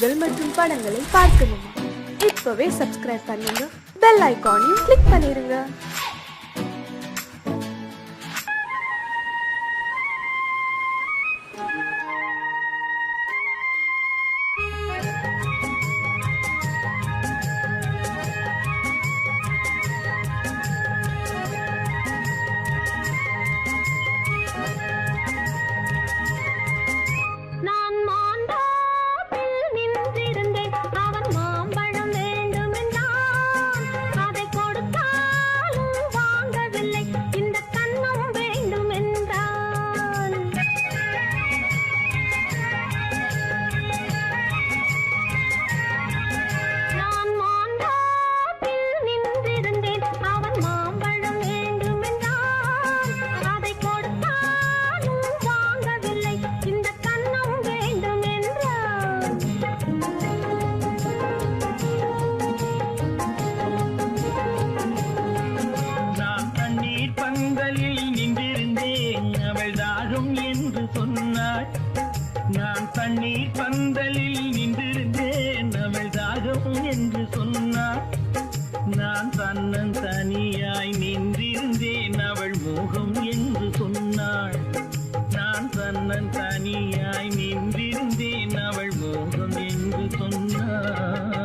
செய்திகள் மற்றும் படங்களை பார்க்கணுமா? இப்பவே சப்ஸ்கிரைப் பண்ணுங்க, பெல் ஐகானையும் கிளிக் பண்ணிருங்க. நான் தண்ணீர் பந்தலில் நின்றிருந்தேன், அவள் தாகம் என்று சொன்னாள். நான் தன்னன் தனியாய் நின்றிருந்தேன், அவள் மோகம் என்று சொன்னாள். நான் தன்னன் தனியாய் நின்றிருந்தேன், அவள் மோகம் என்று சொன்னாள்.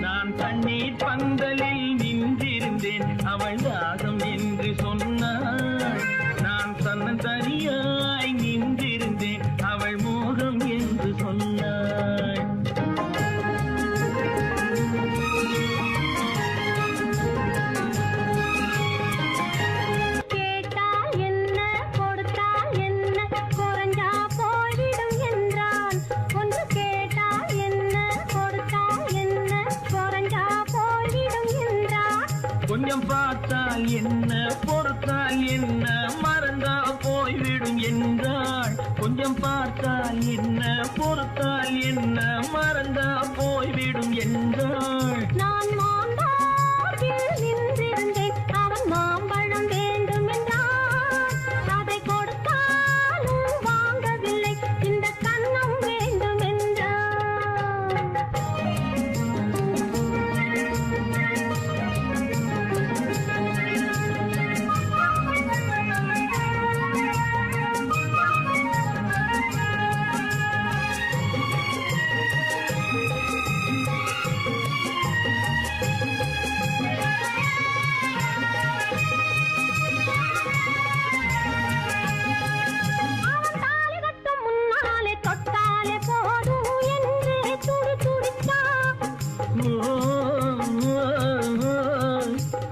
நான் தண்ணீர் பந்தலில் நின்றிருந்தேன், அவள் தாகம் என்று சொன்னாள். நான் தன்னன் தனியாய் நின்றிருந்தேன், அவள் மோகம் என்று சொன்னாள். கேட்டால் என்ன கொடுத்தால் என்ன, குறைஞ்சா போய்விடும் என்றான். ஒன்று கேட்டால் என்ன கொடுத்தால் என்ன, குறைஞ்சா போய்விடும் என்றான். கொஞ்சம் பார்த்தால் என்ன பொறுத்தால் என்ன, மறந்தா போய்விடும் என்றாள். கொஞ்சம் பார்த்தால் என்ன பொறுத்தால் என்ன, மறந்தா போய்விடும் என்றாள். நான் மாம்பழத்தில் நின்றிருந்தேன், அவன் மாம்பழம் வேண்டும் என்றான். அதை கொடுத்தாலும் வாங்கவில்லை, இந்த கன்னம் வேண்டும் என்றான். அவன் தாலி கட்டும் முன்னாலே தொட்டாலே போதும் என்றே துடி துடித்தான்.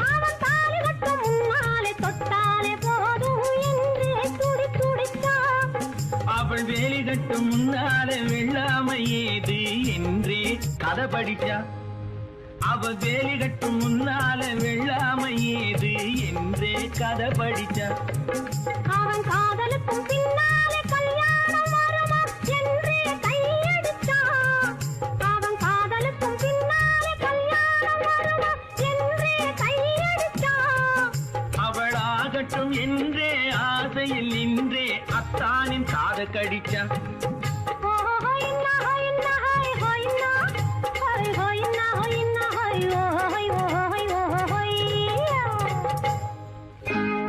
அவன் தாலி கட்டும் முன்னாலே தொட்டாலே போதும் என்றே துடி துடித்தான். அவள் வேலி கட்டும் முன்னாலே வெள்ளாமை ஏது என்றே கதை படிச்சா. அவள் வேலி கட்டும் முன்னாலே வெள்ளாமை ஏது என்றே கதை படிச்சா. அவன் காதலுக்கும் பின்னாலே கல்யாணம் வருமா என்றே கையடித்தான். அவன் காதலுக்கும் பின்னாலே கல்யாணம் வருமா என்றே கையடித்தான். அவள் ஆகட்டும் என்றே ஆசையில் நின்றே அத்தானின் காத கடிச்சா.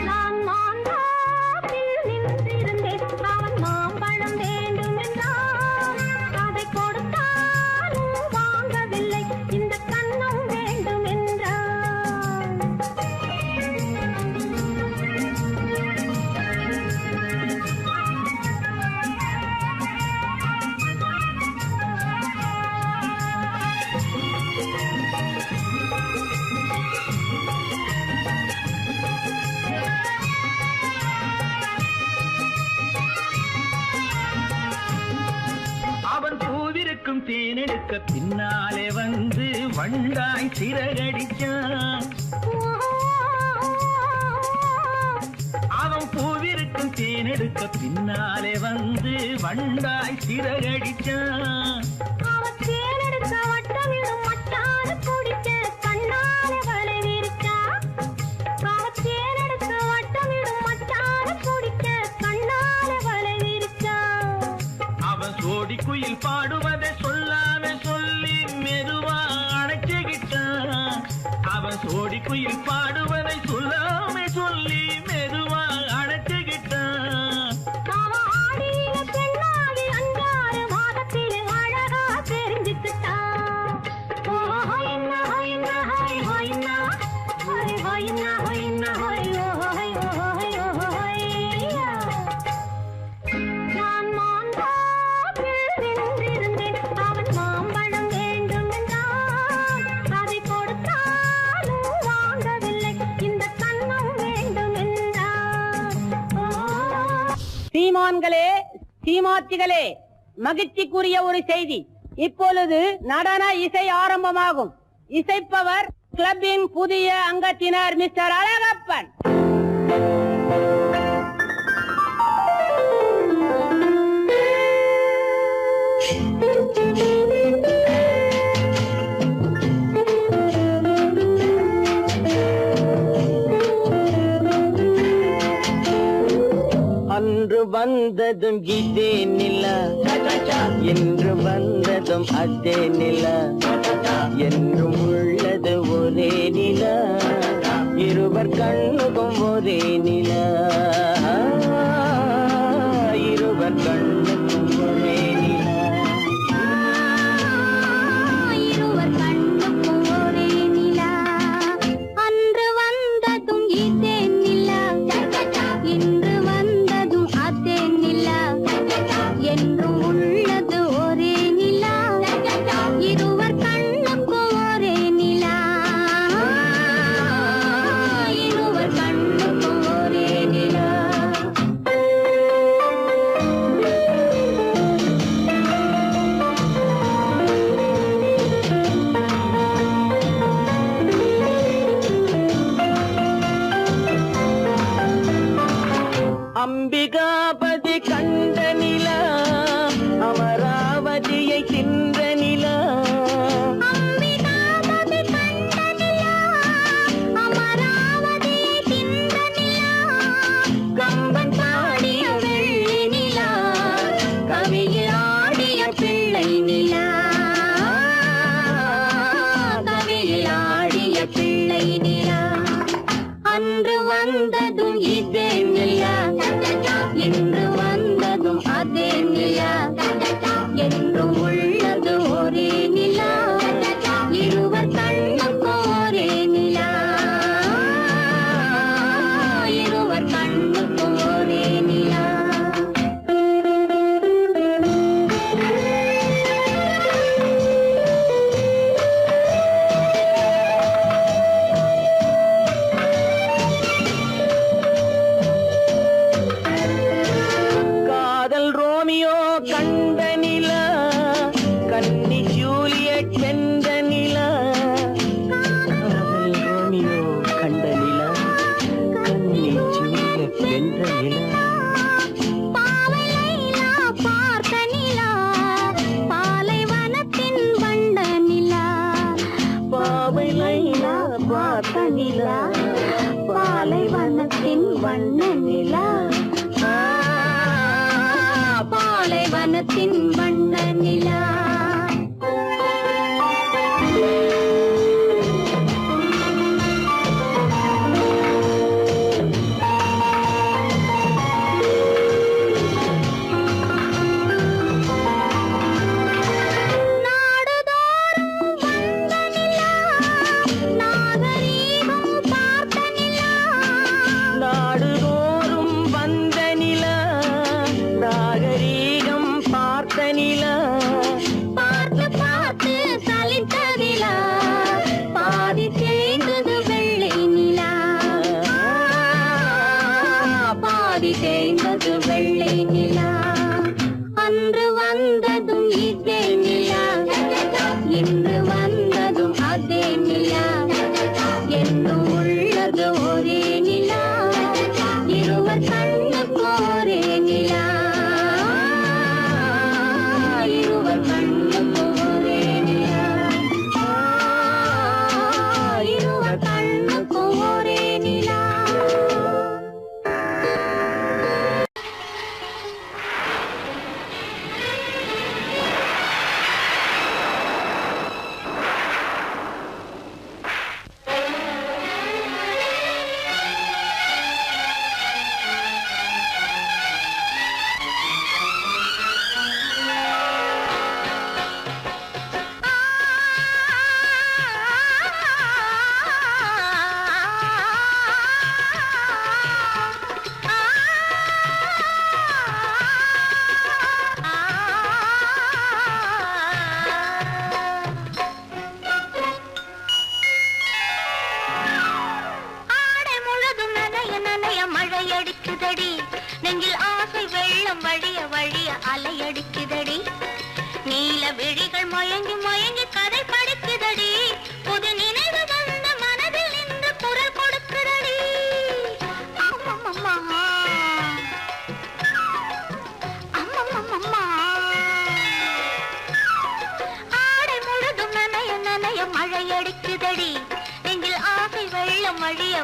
நான் மாம்பழத்தில் நின்றிருந்தேன், அவன் மாம்பழம் வேண்டும் என்றான். அதை கொடுத்தாலும் வாங்கவில்லை, இந்த கன்னம் வேண்டும் என்றான். அவன் பூவிருக்கும் தேனெடுக்க பின்னாலே வந்து வண்டாய் சிறகடிச்சான். அவன் பூவிருக்கும் தேனெடுக்க பின்னாலே வந்து வண்டாய் சிறகடிச்சான். அவன் தேனெடுக்க வட்டமிடும் மட்டான குடிக்க கண்ணாலே வலை விரிச்சா. அவன் தேனெடுக்க வட்டமிடும் மட்டான குடிக்க கண்ணாலே வலை விரிச்சா. அவன் சோடி குயில் பாடுவதை சொல்லாம சொல்லி மெதுவா அணைச்சுக்கிட்டான். அவன் சோடி குயில் பாடுவதை சொல்லாம சொல்லி மெதுவா அணைச்சுக்கிட்டான். பெண்ணாகி அஞ்சாறு மாதத்தில் அழகா தெரிஞ்சுக்கிட்டான். நான் மாந்தாப்பில் நின்றிருந்தேன். அவன் மாம்பழம் வேண்டும் என்றான். அதை கொடுத்தாலும் வாங்கவில்லை. இந்த கண்ணம் வேண்டும் என்றான். சீமான்களே, சீமாத்திகளே, மகிழ்ச்சிக்குரிய ஒரு செய்தி. இப்பொழுது நடன இசை ஆரம்பமாகும். இசைப்பவர் கிளப்பின் புதிய அங்கத்தினர் மிஸ்டர் அழகப்பன். அன்று வந்ததும் இதே நிலா, என்று வந்ததும் அதே நிலா, என்றும் உள்ளது ஒரே நிலா, இருவர் கண்ணுக்கும் ஒரே நிலா, இருவர் கண்ணுக்கும் ஒரே நிலா, இருவர் கண்ணுக்கும் ஒரே நிலா. அன்று வந்ததும் இதே நிலா, இன்று வந்ததும் அதே நிலா, என்றும் உள்ளது ஒரே நிலா, இருவர் கண்ணுக்கும் ஒரே நிலா, இருவர் கண்ணுக்கும் ஒரே நிலா. அம்பிகாபதி கண்ட நிலா, அமராவதியை தின்ற நிலா, அம்பிகாபதி கண்ட நிலா, அமராவதியை தின்ற நிலா, கம்பன் பாடிய வெள்ளி நிலா, கவியில் ஆடிய பிள்ளை நிலா, கவியில் ஆடிய பிள்ளை நிலா. அன்று வந்ததும் இதே நிலா, இன்று வந்ததும் அதே நிலா, என்றும் உள்ளது ஒரே நிலா, இருவர் கண்ணுக்கும் ஒரே நிலா, இருவர் கண்ணுக்கும் ஒரே நிலா. காதல் ரோமியோ கண்ட நிலா, கன்னி ஜூலியட் வென்ற நிலா, காதல் ரோமியோ கண்ட நிலா, கன்னி ஜூலியட் வென்ற நிலா, பாவை லைலா பார்த்த நிலா, பாலைவனத்தின் வண்ட நிலா, பாவை லைலா பார்த்த நிலா, பாலைவனத்தின் வண்ண நிலா, பாலைவனத்தின் வண்ண நிலா. நாடுதோறும் வந்த நிலா, நாகரீகம் பார்த்த நிலா, நாடுதோறும் வந்த நிலா, நாகரீகம் பார்த்த நிலா, பார்த்து பார்த்து சலித்த நிலா, பாதி தேய்ந்தது வெள்ளை நிலா, பாதி தேய்ந்தது வெள்ளை நிலா. அன்று வந்ததும் இதே நிலா, இன்று வந்ததும் அதே நிலா, என்றும் உள்ளது ஒரே நிலா, இருவர் கண்ணுக்கு ஒரே நிலா,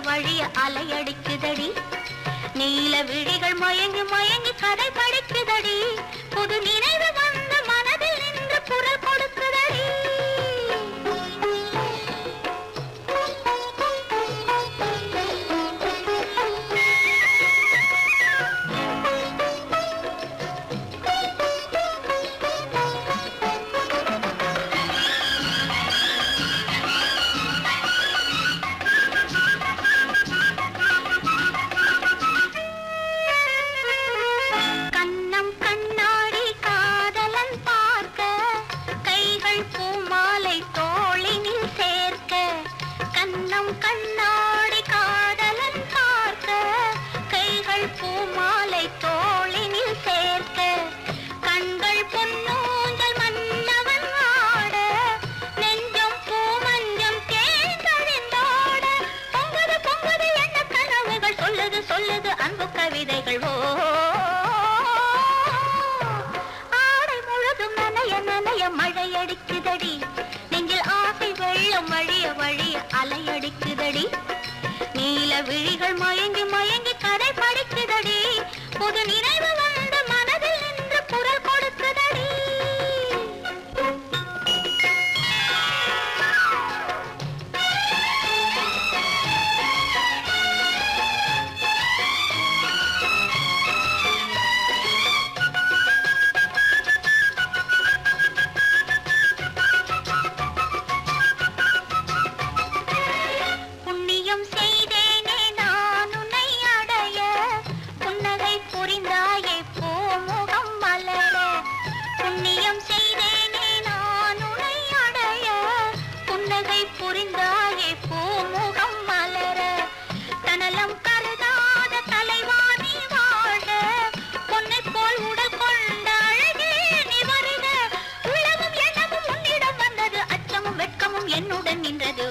வழிய அலையடிக்குதடி நீல விழிகள் மயங்கி மயங்கி கதை படிக்குதடி புது நினைவு வந்த மனதில் நின்று குரல் கொடுக்குதடி கண்ணாடி காதலன் பார்க்க கைகள் பூமாலை தோளினில் சேர்க்க கண்கள் பொன்னூஞ்சல் மன்னவன் ஆட நெஞ்சம் பூமஞ்சம் தேர்ந்தழிந்தோட பொங்குது பொங்குது என்ன கனவுகள் சொல்லுது சொல்லுது அன்பு கவிதைகள் ஆடை முழுதும் நனைய நனைய மழையடிக்குதடி நெஞ்சில் ஆசை வெள்ளம் வழிய வழிய அலையடிக்குதடி நீல விழிகள் மயங்கி மயங்கி கதை படிக்குதடி புது நினைவு வந்த மனதில் நின்று குரல் கொடுக்குதடி புரிந்தாயே பூமுகம் மலர தனலம் கருதாத தலைவாணி வாழ பொன்னை போல் உடல் கொண்ட அழகே நீ வருக உலகம் எண்ணமும் உன்னிடம் வந்தது அச்சமும் வெட்கமும் என்னுடன் நின்றது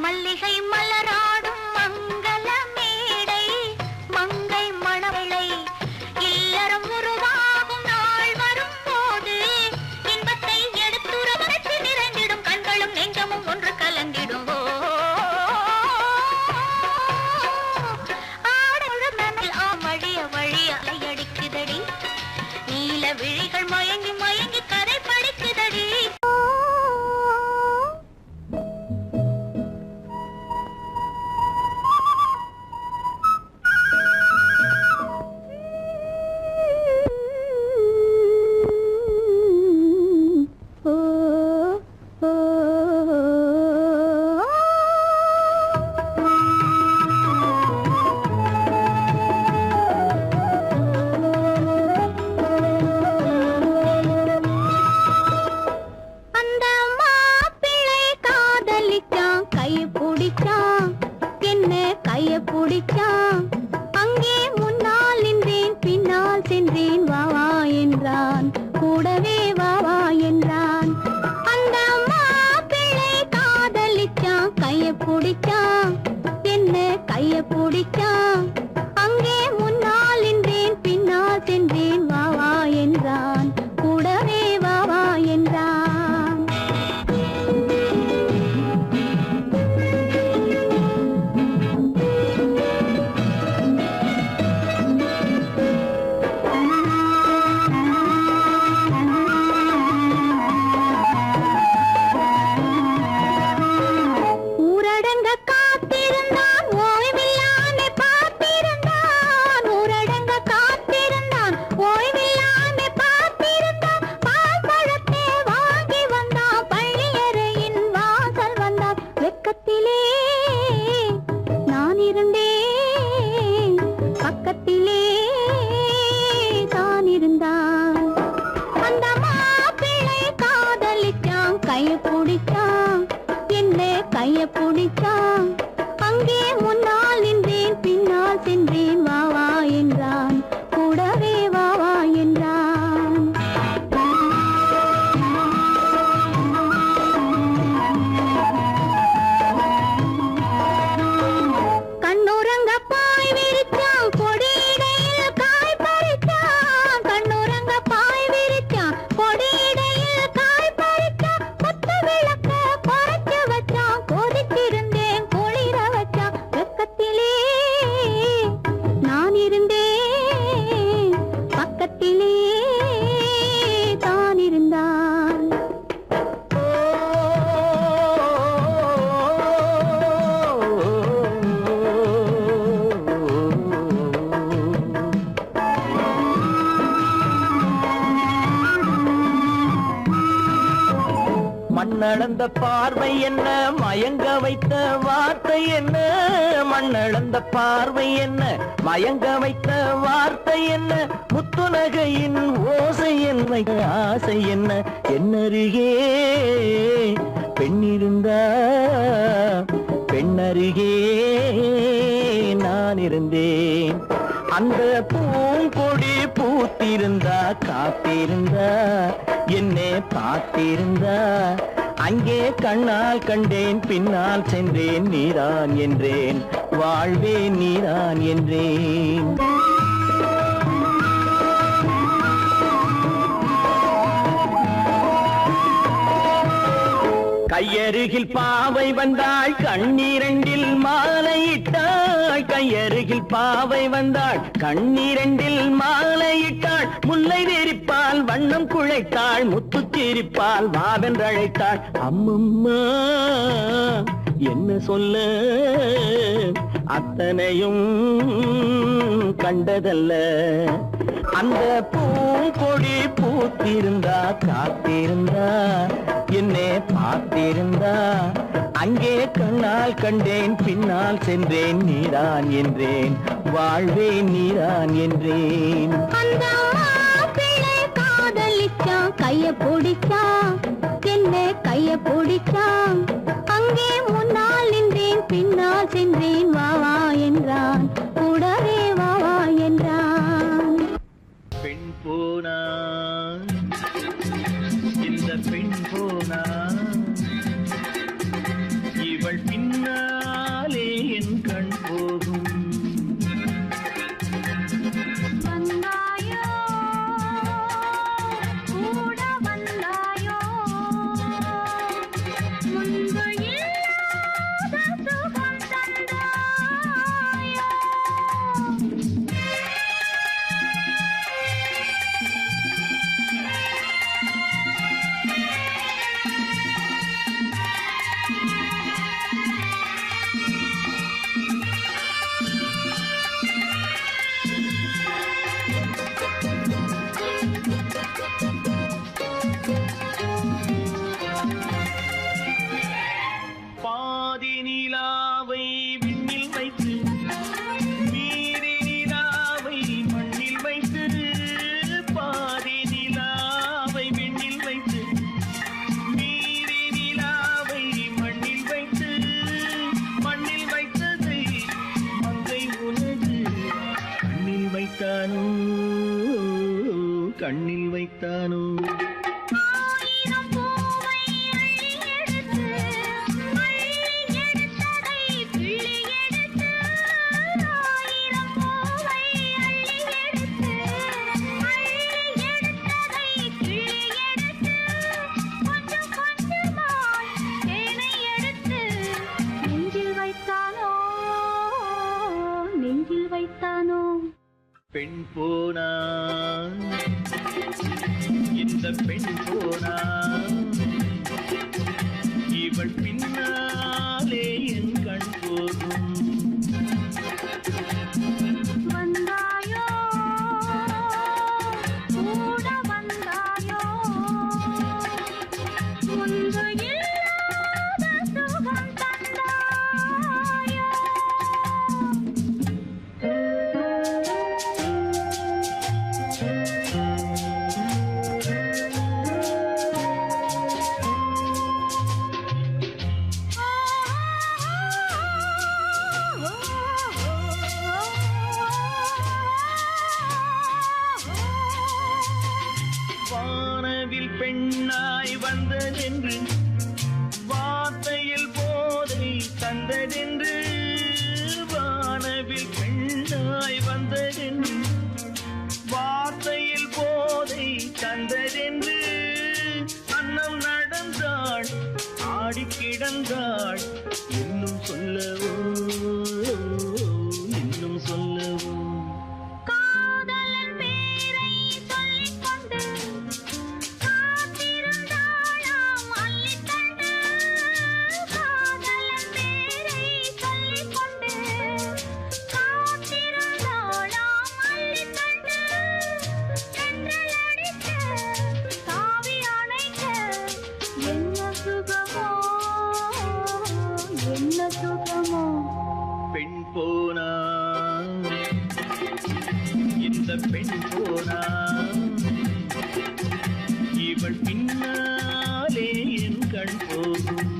மல்லிகை மலராடும் மங்கள மேடை மங்கை மணவளை இல்லறம் உருவாகும் நாள் வரும் போது இன்பத்தை எடுத்துரைத்து நிறைந்திடும் கண்களும் நெஞ்சமும் ஒன்று கலந்திடும் ஆடழு மணல் வழிய வழிய அலையடிக்குதடி நீல விழிகள் மயங்கி மயங்கி கதை படிக்குதடி அங்கே முன்னால் நின்றேன் பின்னால் சென்றேன் வாவா என்றான் கூடவே வாவா என்றான் அந்த மாப்பிள்ளை காதலிச்சான் கைய பிடிச்சான் என்ன கைய பிடிச்சான் அங்கே முன்னால் நின்றேன் பின்னால் சென்றேன் வாவா என்றான் கூடவே வாவா என்றான் கண்ணளந்த பார்வை என்ன, மயங்க வைத்த வார்த்தை என்ன, மண்ணளந்த பார்வை என்ன, மயங்க வைத்த வார்த்தை என்ன, முத்துநகையின் ஓசை என்ன, ஆசை என்ன, என்னருகே பெண்ணிருந்தா பெண்ணருகே நான் இருந்தேன். அந்த பூங்கொடி பூத்திருந்தா காத்திருந்தா என்னை பார்த்திருந்தா அங்கே கண்ணால் கண்டேன் பின்னால் சென்றேன் நீதான் என்றேன் வாழ்வே நீதான் என்றேன். கையருகில் பாவை வந்தாள் கண்ணீரண்டில் மாலையிட்டாள், கையருகில் பாவை வந்தாள் கண்ணீரண்டில் மாலையிட்டாள், முல்லை வெறிப்பால் வண்ணம் குழைத்தாள், முத்து சிரிப்பால் வாவென்றழைத்தாள். அம்மம்மா என்ன சொல்ல அத்தனையும் கண்டதல்ல, அந்த பூங்கொடி பூத்திருந்தா காத்திருந்தா என்னை பார்த்திருந்தா அங்கே கண்ணால் கண்டேன் பின்னால் சென்றேன் நீதான் என்றேன் வாழ்வே நீதான் என்றேன். அந்த மாப்பிள்ளை காதலிச்சான் கைய பிடிச்சான், என்ன கைய பிடிச்சான், அங்கே முன்னால் நின்றேன் பின்னால் சென்றேன் வா வா என்றான், கூடவே வா வா என்றான். பெண் போனா இந்த பெண் போனா இவள் பின்னாலே என் கண் போகும். வந்தாயோ கூட வந்தாயோ, முன்பு இல்லாத சுகம் தந்தாயோ. பாதி நிலாவை விண்ணில் வைத்து மீதி நிலாவை மண்ணில் வைத்து, பாதி நிலாவை விண்ணில் வைத்து மீதி நிலாவை மண்ணில் வைத்து, மண்ணில் வைத்ததை மங்கை உனது கண்ணில் வைத்தானோ கண்ணில் வைத்தானோ. ஆயிரம் பூவை அள்ளி எடுத்து, அள்ளி எடுத்ததை கிள்ளி எடுத்து, ஆயிரம் பூவை அள்ளி எடுத்து, அள்ளி எடுத்ததை கிள்ளி எடுத்து, கொஞ்சம் கொஞ்சமாய் தேனை எடுத்து நெஞ்சில் வைத்தானோ நெஞ்சில் வைத்தானோ. பெண் போனா இந்த பெண் போனா இவள் பின்னாலே என் கண் போகும். வந்தாயோ கூட வந்தாயோ, முன்பு இல்லாத சுகம் தந்தாயோ. வானவில் பெண்ணாய் வந்ததென்று வார்த்தையில் போதை தந்ததென்று, வானவில் பெண்ணாய் வந்ததென்று வார்த்தையில் போதை தந்ததென்று, அன்னம் நடந்தாள் ஆடி கிடந்தாள், இன்னும் சொல்லவோ இன்னும் சொல்லவோ. காதலன் பேரை சொல்லிக் கொண்டு காத்திருந்தாளாம் அல்லி போனா இந்த பெண் போனா இவள் பின்னாலே என் கண் போகும்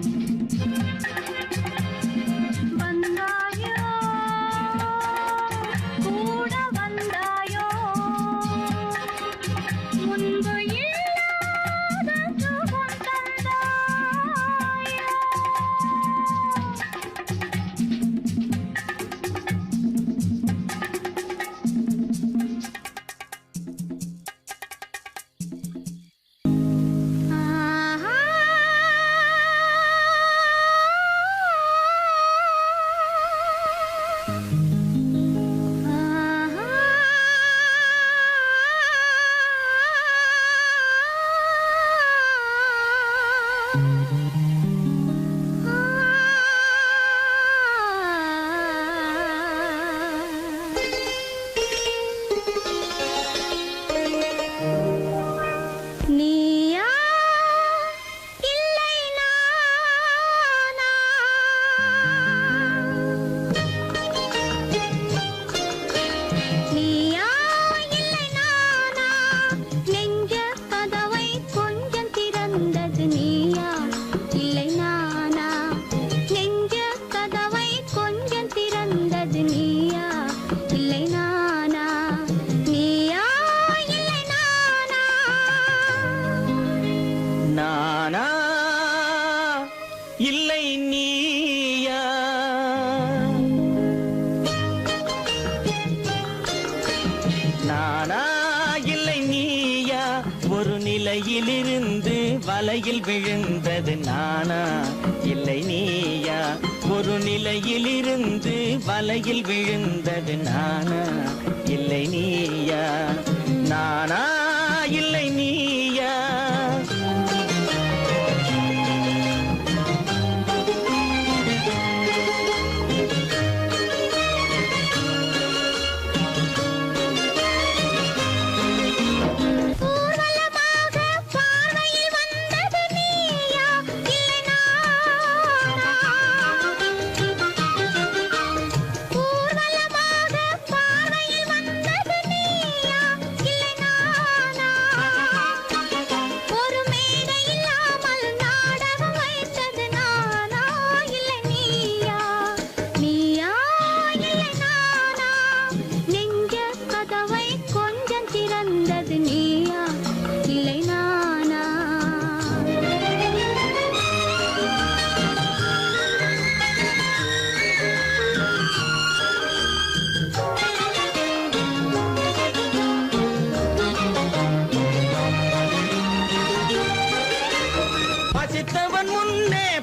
நிலையிலிருந்து வலையில் விழுந்தது நானா இல்லை நீயா ஒரு நிலையிலிருந்து வலையில் விழுந்தது நானா இல்லை நீயா நானா இல்லை நீயா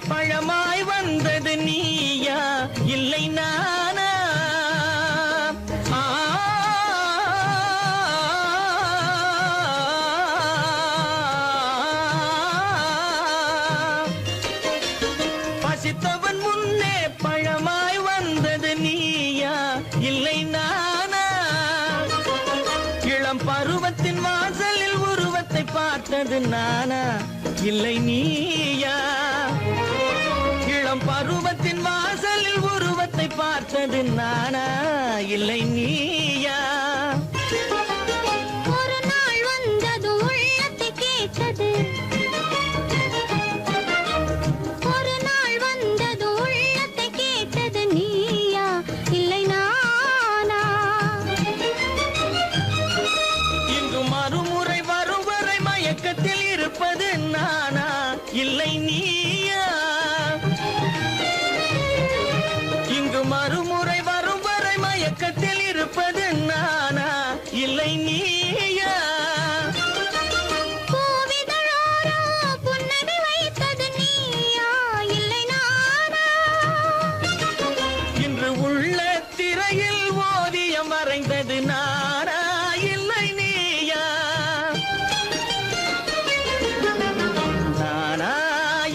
பழமாய் வந்தது நீயா இல்லை நானா பசித்தவன் முன்னே பழமாய் வந்தது நீயா இல்லை நானா இளம் பருவத்தின் வாசலில் உருவத்தை பார்த்தது நானா இல்லை நீயா இளம் பருவத்தின் வாசலில் உருவத்தை பார்த்தது நானா இல்லை நீயா ஒரு நாள் வந்தது உள்ளத்தை கேட்டது ஒரு நாள் வந்தது உள்ளத்தை கேட்டது நீயா இல்லை நானா இங்கு மறுமுறை வரும் வரை மயக்கத்தில் இருப்பது நானா இல்லை நீயா இங்கு மறுமுறை வரும் வரை மயக்கத்தில் இருப்பது நானா இல்லை நீயா பூவிதழோரோ புன்னகை வைத்தது நீயா இல்லை நானா இன்று உள்ள திரையில் ஓவியம் வரைந்தது நானா இல்லை நீயா நானா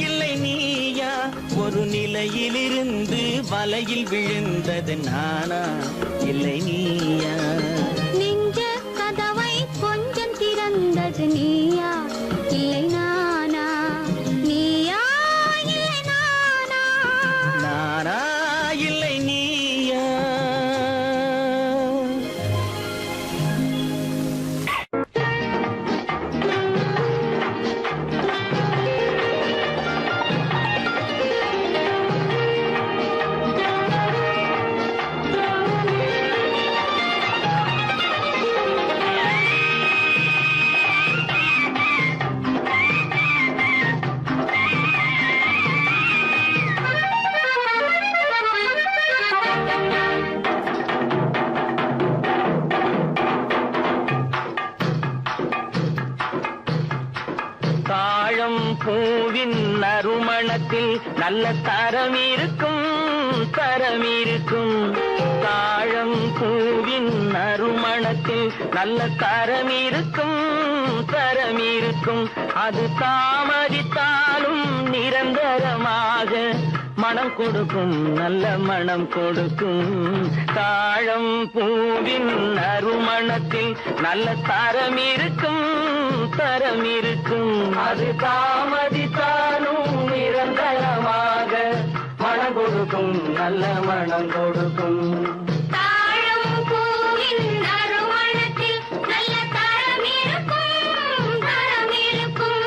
இல்லை நீயா ஒரு நிலையிலிருந்து வலையில் விழுந்தது நானா இல்லை நீயா நெஞ்ச கதவை கொஞ்சம் திறந்தது நீயா இல்லை நானா நீயா இல்லை நானா நானா இல்லை நீயா நறுமணத்தில் நல்ல தரம் இருக்கும் தரம் இருக்கும். தாழம் பூவின் நறுமணத்தில் நல்ல தரம் இருக்கும் தரம் இருக்கும். அது தாமதித்தாலும் நிரந்தரமாக மனம் கொடுக்கும் நல்ல மனம் கொடுக்கும். தாழம் பூவின் நறுமணத்தில் நல்ல தரம் இருக்கும் தரம் இருக்கும். அது தாமதித்தாலும் நிரந்தரமாக மனம் கொடுக்கும் நல்ல மனம் கொடுக்கும். தாழம் பூவின் நறுமணத்தில் நல்ல தரம் இருக்கும் தரம் இருக்கும்.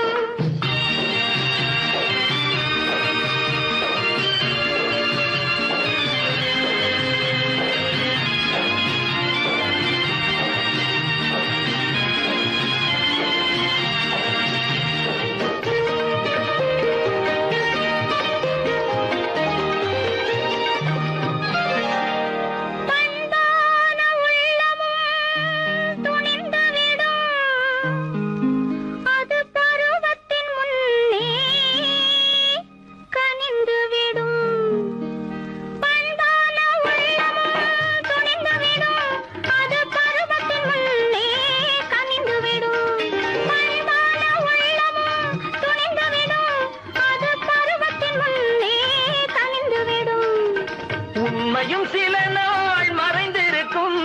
உண்மையும் சில நாள் மறைந்திருக்கும்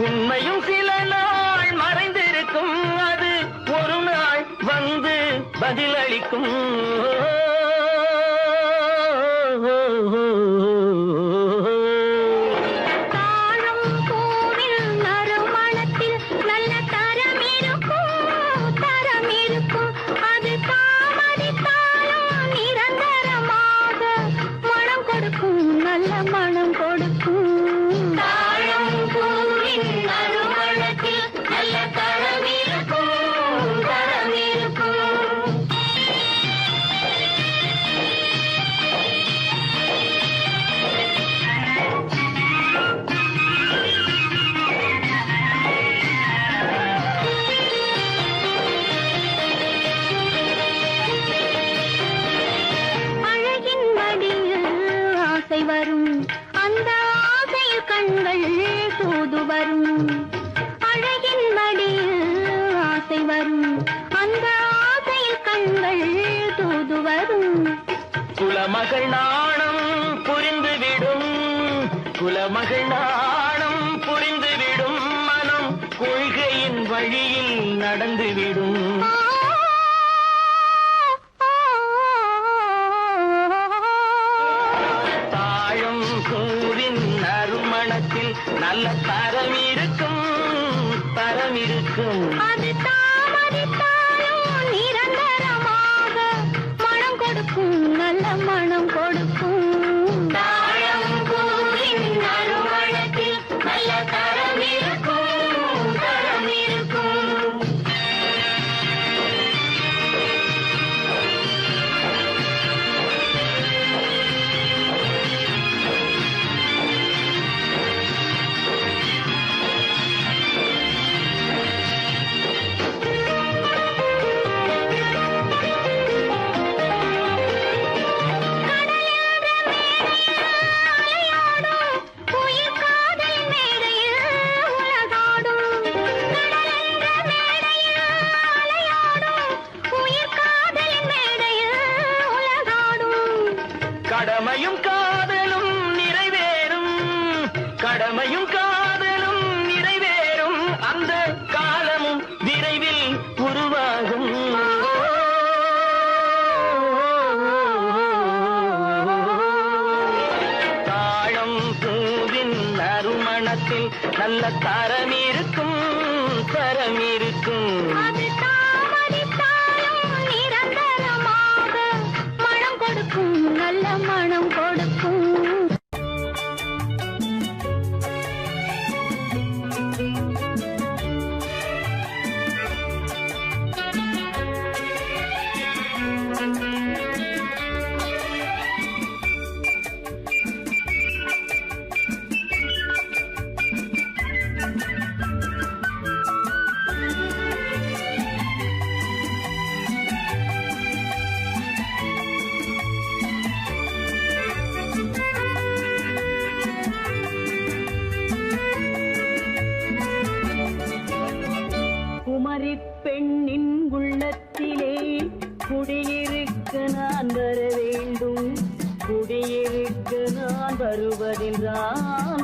உண்மையும் சில நாள் மறைந்திருக்கும். அது ஒரு நாள் வந்து பதிலளிக்கும். தாழம் பூவின் நறுமணத்தில் நல்ல தரம் இருக்கும் தரம் இருக்கும். அது தாமதித்தாலும் நிரந்தரமாக மனம் கொடுக்கும் நல்ல மனம் கொடுக்கும். தாழம் பூவின் நறுமணத்தில் நல்ல தரம் இருக்கும் தரம் இருக்கும். அழகின் மடியில் ஆசை வரும் அந்த ஆசையில் கண்கள் தூது வரும். அழகின் மடியில் ஆசை வரும் அந்த ஆசையில் கண்கள் தூது வரும். குலமகள் நாணம் புரிந்துவிடும் குலமகள் நாணம் புரிந்துவிடும். மனம் கொள்கையின் வழியில் நடந்துவிடும். தாழம் பூவின் நறுமணத்தில் நல்ல தரம் இருக்கும் தரம் இருக்கும். அது தாமதித்தாலும் நிரந்தரமாக மனம் கொடுக்கும் நல்ல மனம் கொடுக்கும். தாழம் பூவின் நறுமணத்தில் நல்ல தரம் இருக்கும் தரம் இருக்கும். உயிர் காதல் மேடையில் உலகாடும். கடலென்ற மேடையில் அலையாடும். உயிர் காதல் மேடையில் உலகாடும். கடமையும் காதலும் நிறைவேறும் கடமையும் காதலும் நிறைவேறும். அந்த காலமும் விரைவில் உருவாகும். தாழம் பூவின் நறுமணத்தில் நல்ல தரம் இருக்கும் தரம் இருக்கும். அது தாமதித்தாலும் நிரந்தரமாக மனம் கொடுக்கும் நல்ல மனம் கொடுக்கும்.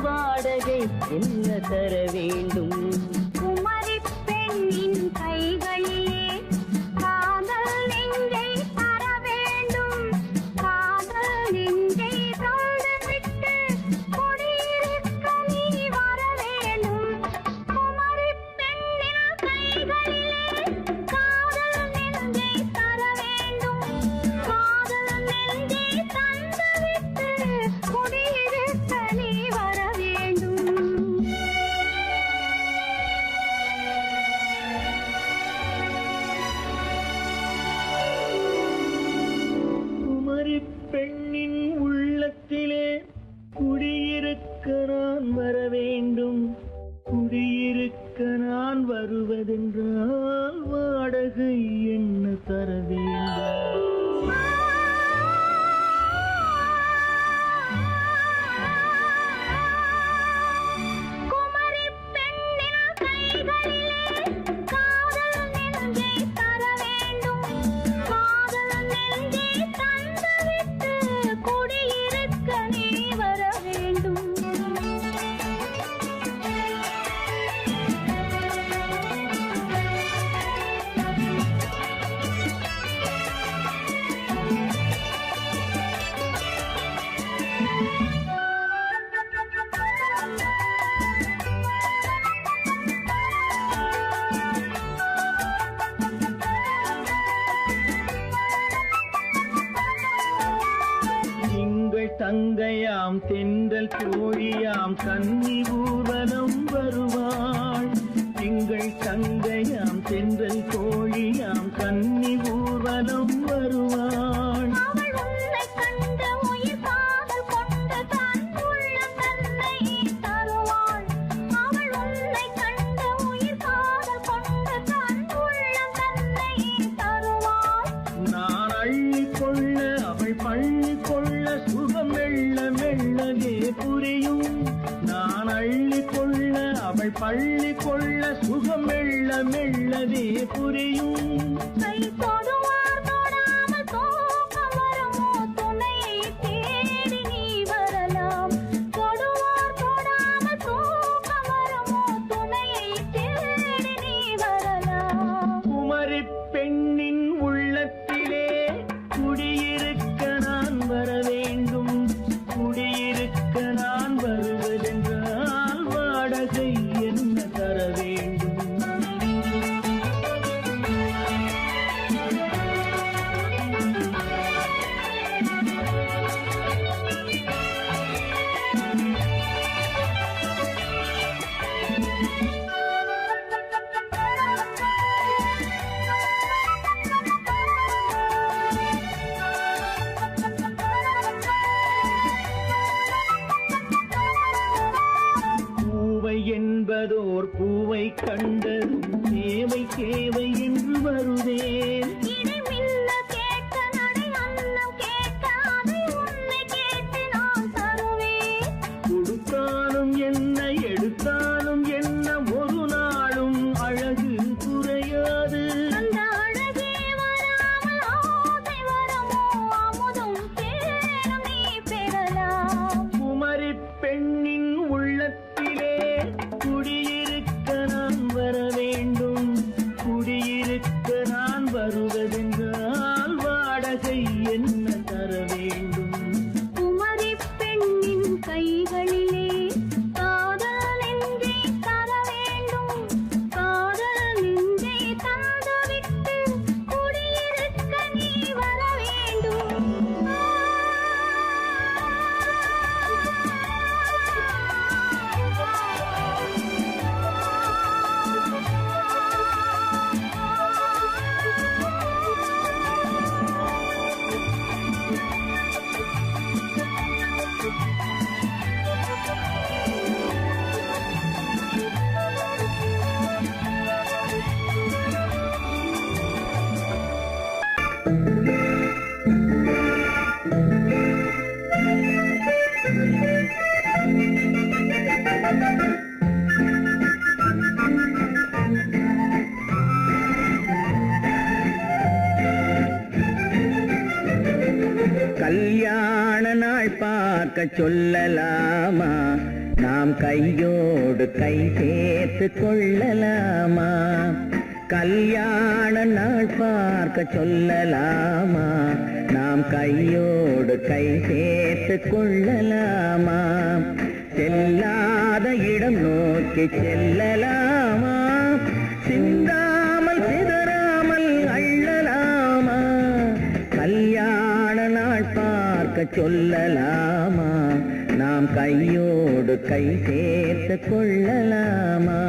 வாடகை என்ன தர வேண்டும்? குமரி பெண்ணின் கைகளிலே காதல் நெஞ்சை தர வேண்டும். காதல் நெஞ்சை தந்துவிட்டு குடியிருக்க நீ வர வேண்டும். குமரி பெண்ணின் கைகளிலே காதல் நெஞ்சை தர வேண்டும். காதல் நெஞ்சை தந்துவிட்டு குடியிருக்க நீ வர வேண்டும். குமரி பெண்ணின் உள்ளத்திலே குடியிருக்க நான் வர வேண்டும். குடியிருக்க நான் வருவதென்றால் வாடகை என்ன தர வேண்டும்? குமரி பெண்ணின் கைகளிலே காதல் நெஞ்சை தர வேண்டும். காதல் நெஞ்சை தந்துவிட்டு குடியிருக்க நீ வர வேண்டும். திங்கள் தங்கையாம் தென்றல் தோழியாம் கன்னி ஊர்வலம் வருவாள். திங்கள் தங்கையாம் தென்றல் தோழியாம் கன்னி ஊர்வலம் வருவாள். அவள் உன்னை கண்ட உயிர் காதல் கொண்டு தான் உள்ள தன்னை தருவாள். அவள் உன்னை கண்ட உயிர் காதல் கொண்டு தான் உள்ள தன்னை தருவாள். நான் அள்ளி கொள்ள அவள் பள்ளி கொள்ள சுகம் மெல்ல மெல்லவே புரியும். நான் அள்ளி கொள்ள அவள் பள்ளி கொள்ள சுகம் மெல்ல மெல்லவே புரியும். கை தொடுவார் தொடாமல் தூக்கம் வருமோ? துணையை தேடி நீ வரலாம். தொடுவார் தொடாமல் தூக்கம் வருமோ? துணையை தேடி நீ வரலாம். குமரி பெண்ணின் உள்ளத்திலே குடியிருக்க நான் வர வேண்டும். குடியிருக்க நான் வருவதென்றால் வாடகை என்ன தர வேண்டும்? பூவை என்பதோர் பூவை கண்டதும் தேவை தேவை என்று வருவேன். இடை மின்ன கேட்க நடை அன்னம் கேட்க அதை உன்னை கேட்டு நான் தருவேன். கொடுத்தாலும் என்ன எடுத்தாலும் என்ன ஒரு நாளும் அழகு குறையாது. அந்த அழகே வராமல் ஆசை வருமோ? அமுதும் தேனும் நீ பெறலாம். குமரி பெண்ணின் உள்ளத்திலே குடியிருக்க நான் வர வேண்டும். குடியிருக்க நான் வருவதென்றால் வாடகை என்ன தர வேண்டும்? குமரி பெண்ணின் கைகளிலே காதல் நெஞ்சை தர வேண்டும். காதல் நெஞ்சை தந்துவிட்டு குடியிருக்க நீ வர வேண்டும். கல்யாண நாள் பார்க்க சொல்லலாமா? நாம் கையோடு கை சேர்த்து கொள்ளலாமா? கல்யாண நாள் பார்க்க சொல்லலாமா? நாம் கையோடு கை சேர்த்து கொள்ளலாமா? செல்லாத இடம் நோக்கி செல்லலாமா? சிந்தாமல் சிதறாமல் அள்ளலாமா? கல்யாண நாள் பார்க்க சொல்லலாமா? நாம் கையோடு கை சேர்த்து கொள்ளலாமா?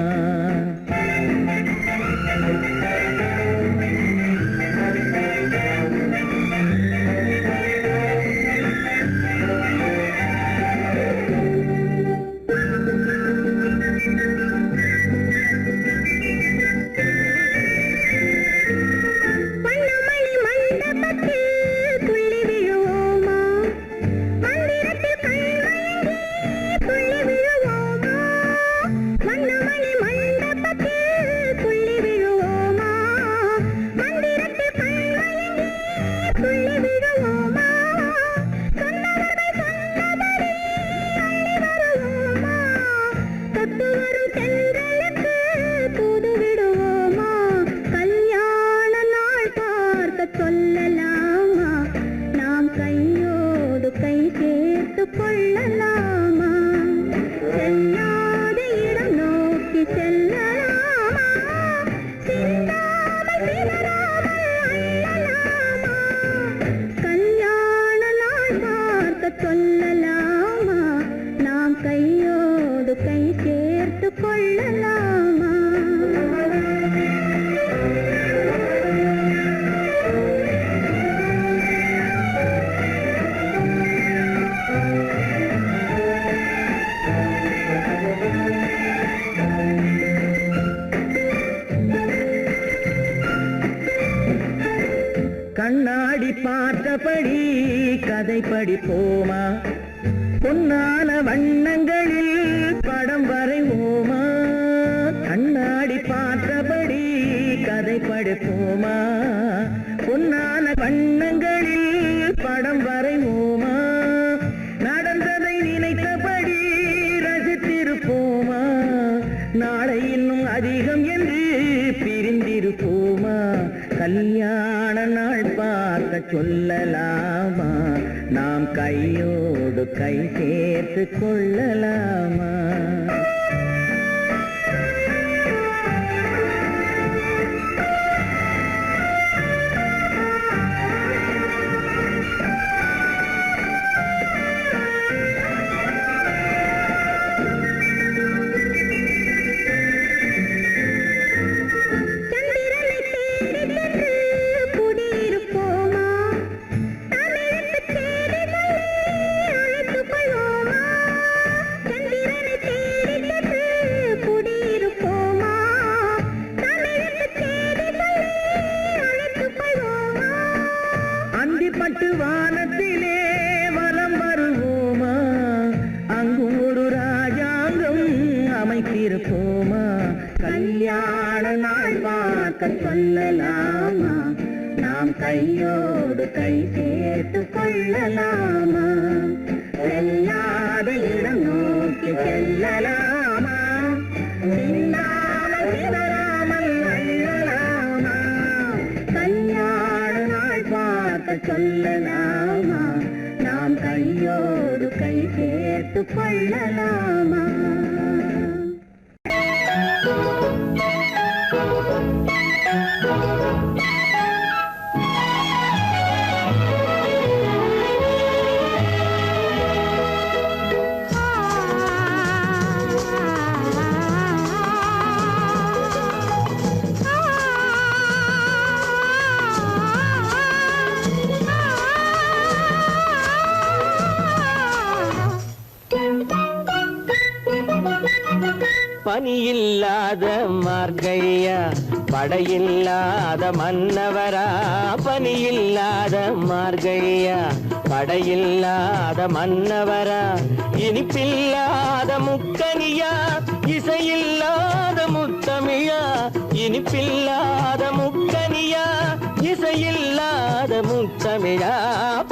கண்ணாடி பார்த்தபடி கதை படிப்போமா? பொன்னான வண்ணங்களில் படம் வரைவோமா? கண்ணாடி பார்த்தபடி கதை படிப்போமா? பொன்னான வண்ணங்களில் படம் வரைவோமா? நடந்ததை நினைத்தபடி ரசித்திருப்போமா? நாளை இன்னும் அதிகம் என்று பிரிந்திருப்போமா? கல்யாண நாள் பார்க்க சொல்லலாமா? நாம் கையோடு கை சேர்த்து கொள்ளலாமா? வானத்திலே வலம் வருவோமா? அங்கும் ஒரு ராஜாங்கம் அமைத்திருப்போமா? கல்யாண நாள் பார்க்க சொல்லலாமா? நாம் கையோடு கை சேர்த்து கொள்ளலாமா? செல்லாத இடம் நோக்கி செல்லலாமா? சிந்தாமல் சிதறாமல் அள்ளலாமா? கல்யாண நாள் பார்க்க சொல்லலாமா? நாம் கையோடு கை சேர்த்து கொள்ளலாமா? பனியில்லாத மார்கழியா, படையில்லாத மன்னவரா? பனியில்லாத மார்கழியா, படையில்லாத மன்னவரா? இனிப்பில்லாத முக்கனியா, இசையில்லாத முத்தமிழா? இனிப்பில்லாத முக்கனியா, இசையில்லாத முத்தமிழா?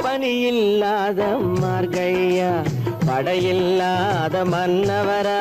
பனியில்லாத மார்கழியா, படையில்லாத மன்னவரா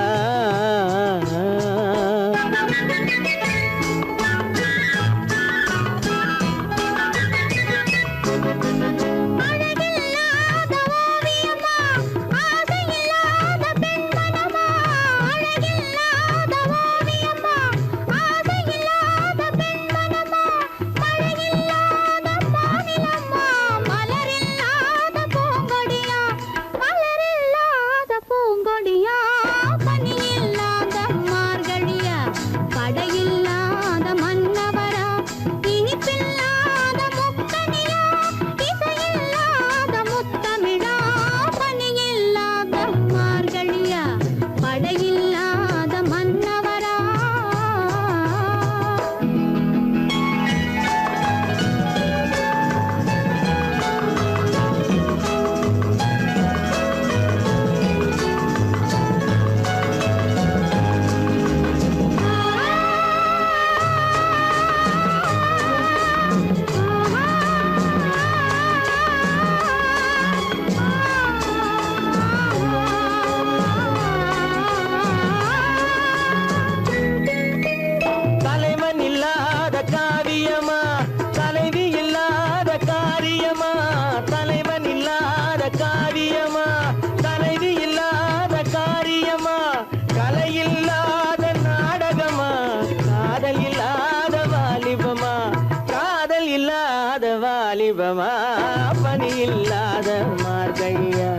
பணியில்லாத மார்கழியா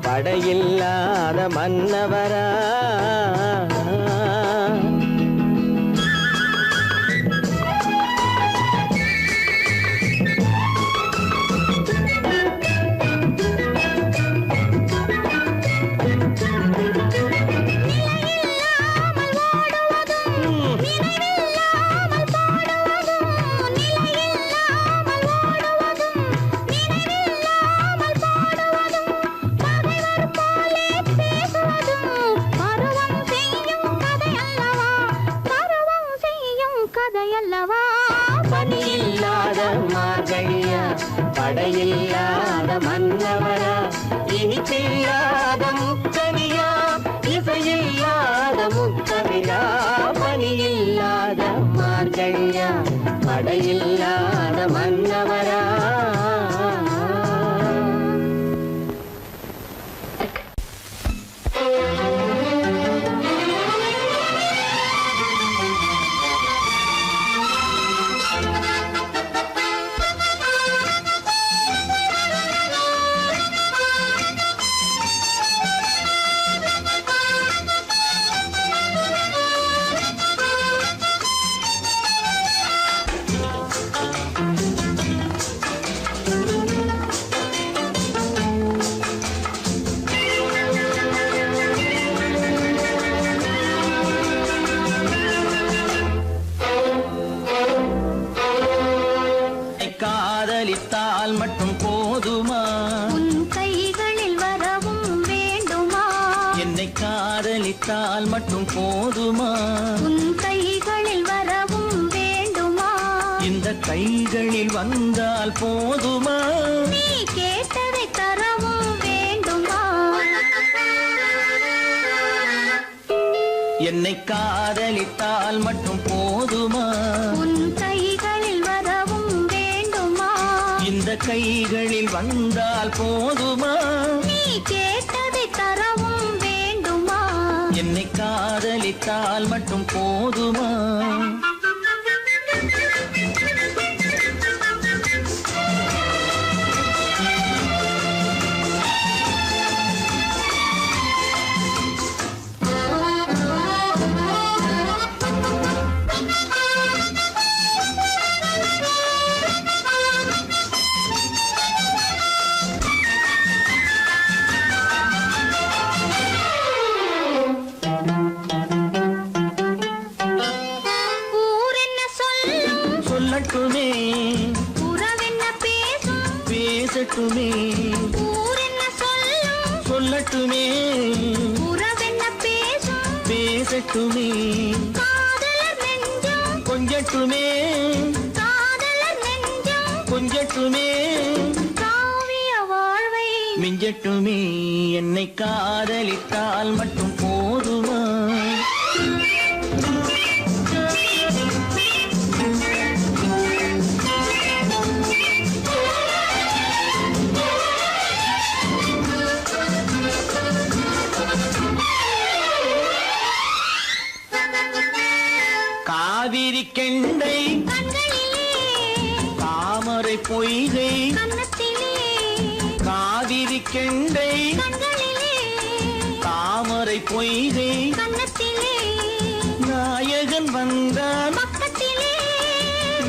படையில்லாத மன்னவரா பணியில்லாத மார்கழியா படையில்லாத மன்னவரா இனிப்பில்லாத முக்கனியா இசையில்லாத முக்கவிழா பணியில்லாத மார்கழியா படையில்லாத மன்னவரா காதலித்தால் மட்டும் போதுமா உன் கைகளில் வரவும் வேண்டுமா என்னை காதலித்தால் மட்டும் போதுமா உன் கைகளில் வரவும் வேண்டுமா இந்த கைகளில் வந்தால் போதுமா நீ கேட்டதை தரவும் வேண்டுமா என்னை காதலித்தால் மட்டும் போதுமா உன் கைகளில் வரவும் வேண்டுமா இந்த கைகளில் வந்தால் போதுமா நீ கேட்டதை தரவும் வேண்டுமா என்னை காதலித்தால் மட்டும் போதுமா சொல்லட்டுமே உறவென்ன பேசும் பேசட்டுமே ஊரென்ன சொல்லும் சொல்லட்டுமே உறவென்ன பேசும் பேசட்டுமே காதலர் நெஞ்சம் கொஞ்சட்டுமே காதலர் நெஞ்சம் கொஞ்சட்டுமே காவிய வாழ்வை மிஞ்சட்டுமே என்னை காதலித்தால் மட்டும் போதுமா காவிரி கெண்டை தாமரை பொய்கை காவிரி கெண்டை தாமரை பொய்கை நாயகன் வந்தான்